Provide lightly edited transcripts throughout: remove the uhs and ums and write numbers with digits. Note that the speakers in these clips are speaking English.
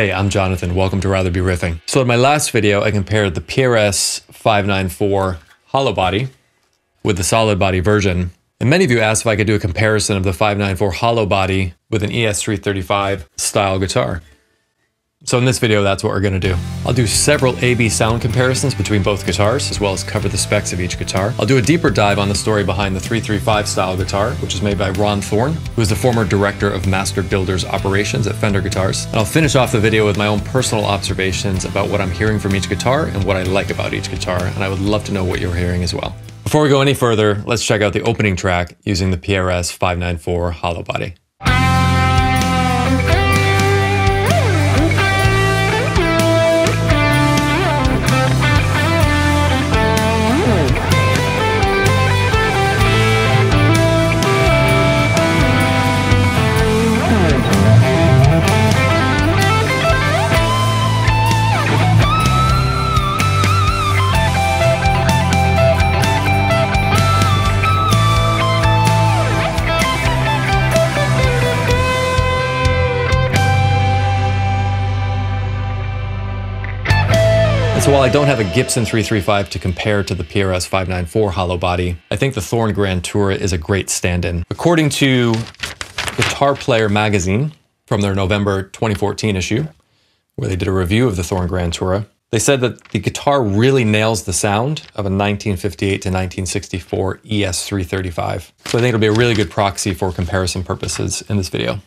Hey, I'm Jonathan. Welcome to Rather Be Riffing. So in my last video, I compared the PRS 594 Hollowbody with the solid body version. And many of you asked if I could do a comparison of the 594 Hollowbody with an ES-335 style guitar. So in this video, that's what we're gonna do. I'll do several A/B sound comparisons between both guitars, as well as cover the specs of each guitar. I'll do a deeper dive on the story behind the 335 style guitar, which is made by Ron Thorn, who is the former director of Master Builders Operations at Fender Guitars. And I'll finish off the video with my own personal observations about what I'm hearing from each guitar and what I like about each guitar, and I would love to know what you're hearing as well. Before we go any further, let's check out the opening track using the PRS 594 Hollowbody. So while I don't have a Gibson 335 to compare to the PRS 594 Hollowbody, I think the Thorn Grantura is a great stand-in. According to Guitar Player magazine, from their November 2014 issue, where they did a review of the Thorn Grantura, they said that the guitar really nails the sound of a 1958 to 1964 ES-335. So I think it'll be a really good proxy for comparison purposes in this video.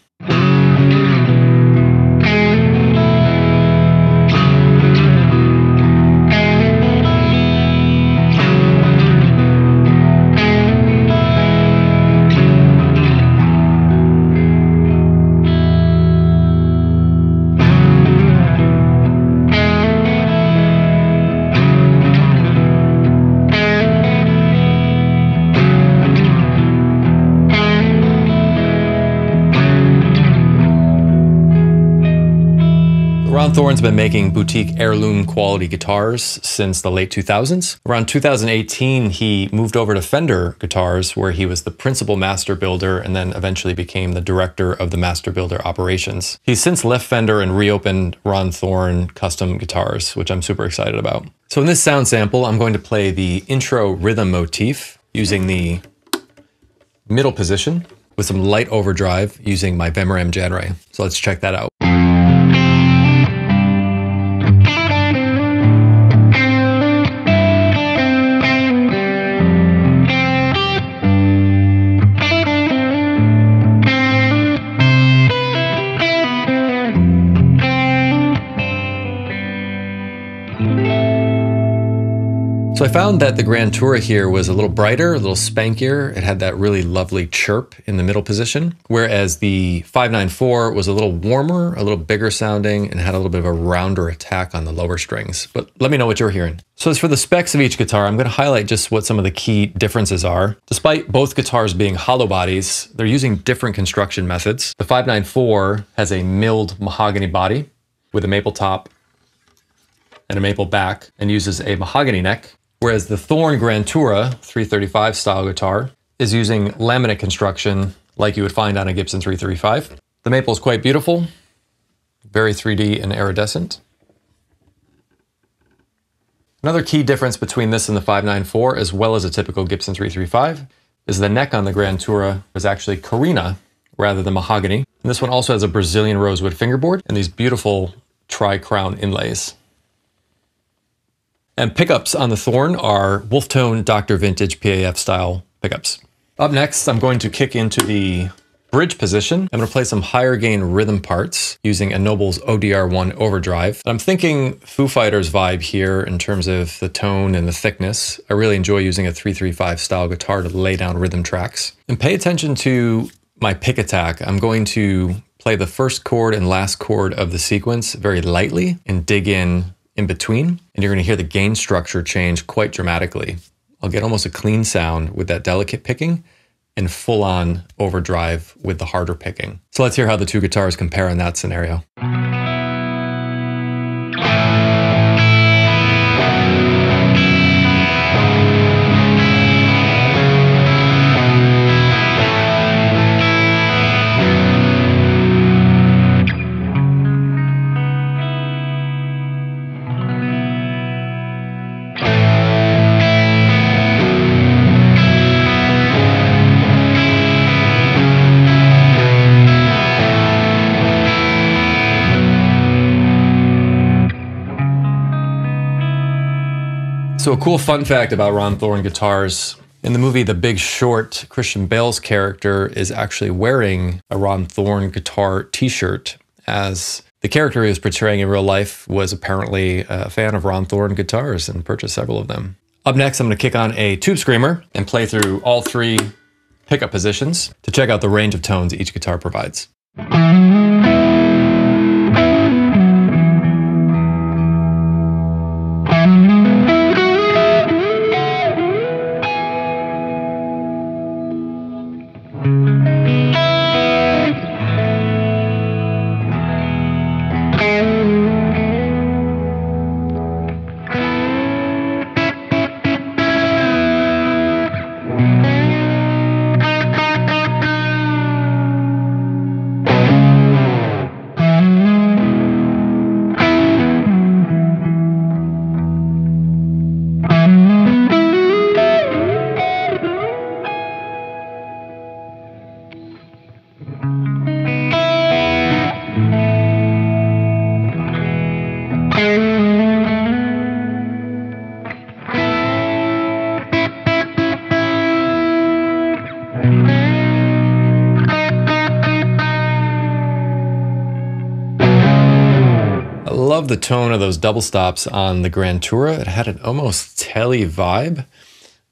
Ron Thorn's been making boutique heirloom quality guitars since the late 2000s. Around 2018, he moved over to Fender Guitars, where he was the principal master builder and then eventually became the director of the master builder operations. He's since left Fender and reopened Ron Thorn Custom Guitars, which I'm super excited about. So in this sound sample, I'm going to play the intro rhythm motif using the middle position with some light overdrive using my Vemoram Janray. So let's check that out. So I found that the Grantura here was a little brighter, a little spankier. It had that really lovely chirp in the middle position, whereas the 594 was a little warmer, a little bigger sounding, and had a little bit of a rounder attack on the lower strings. But let me know what you're hearing. So as for the specs of each guitar, I'm going to highlight just what some of the key differences are. Despite both guitars being hollow bodies, they're using different construction methods. The 594 has a milled mahogany body with a maple top and a maple back and uses a mahogany neck, whereas the Thorn Grantura 335 style guitar is using laminate construction like you would find on a Gibson 335. The maple is quite beautiful, very 3D and iridescent. Another key difference between this and the 594, as well as a typical Gibson 335, is the neck on the Grantura is actually Carina rather than mahogany. And this one also has a Brazilian rosewood fingerboard and these beautiful tri-crown inlays. And pickups on the Thorn are Wolftone Dr. Vintage PAF style pickups. Up next, I'm going to kick into the bridge position. I'm going to play some higher gain rhythm parts using a Noble's ODR1 overdrive. I'm thinking Foo Fighters vibe here in terms of the tone and the thickness. I really enjoy using a 335 style guitar to lay down rhythm tracks. And pay attention to my pick attack. I'm going to play the first chord and last chord of the sequence very lightly and dig in between, and you're going to hear the gain structure change quite dramatically. I'll get almost a clean sound with that delicate picking and full-on overdrive with the harder picking. So let's hear how the two guitars compare in that scenario. So a cool fun fact about Ron Thorn guitars. In the movie The Big Short, Christian Bale's character is actually wearing a Ron Thorn guitar t-shirt, as the character he was portraying in real life was apparently a fan of Ron Thorn guitars and purchased several of them. Up next, I'm going to kick on a tube screamer and play through all 3 pickup positions to check out the range of tones each guitar provides. I love the tone of those double stops on the Grantura. It had an almost telly vibe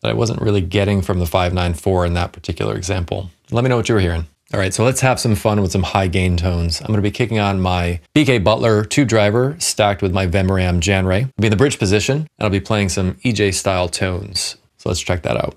that I wasn't really getting from the 594 in that particular example. Let me know what you were hearing. All right, so let's have some fun with some high gain tones. I'm gonna be kicking on my BK Butler tube driver stacked with my Vemoram Janray. I'll be in the bridge position, and I'll be playing some EJ style tones. So let's check that out.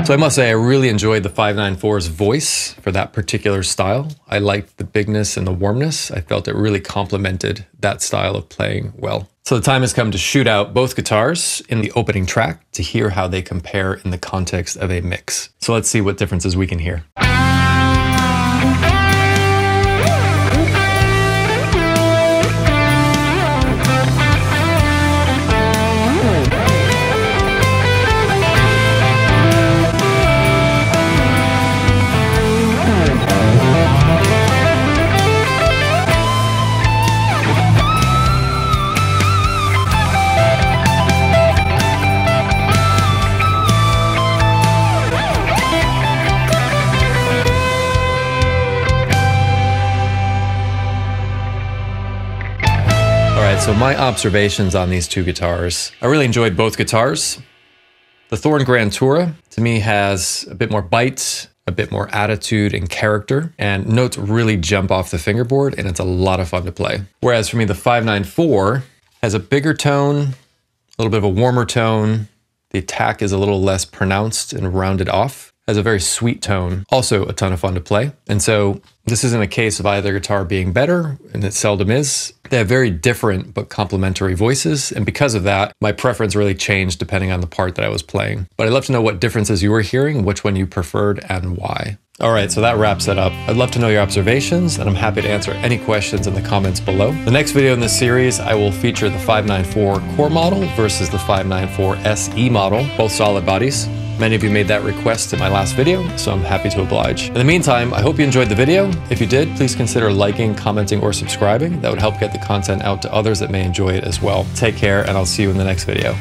So I must say I really enjoyed the 594's voice for that particular style. I liked the bigness and the warmness. I felt it really complemented that style of playing well. So the time has come to shoot out both guitars in the opening track to hear how they compare in the context of a mix. So let's see what differences we can hear. So my observations on these 2 guitars, I really enjoyed both guitars. The Thorn Grantura, to me, has a bit more bite, a bit more attitude and character, and notes really jump off the fingerboard, and it's a lot of fun to play. Whereas for me, the 594 has a bigger tone, a little bit of a warmer tone. The attack is a little less pronounced and rounded off. Has a very sweet tone, also a ton of fun to play. And so this isn't a case of either guitar being better, and it seldom is. They have very different but complementary voices, and because of that, my preference really changed depending on the part that I was playing. But I'd love to know what differences you were hearing, which one you preferred, and why. All right, so that wraps it up. I'd love to know your observations, and I'm happy to answer any questions in the comments below. The next video in this series, I will feature the 594 core model versus the 594 SE model, both solid bodies. Many of you made that request in my last video, so I'm happy to oblige. In the meantime, I hope you enjoyed the video. If you did, please consider liking, commenting, or subscribing. That would help get the content out to others that may enjoy it as well. Take care, and I'll see you in the next video.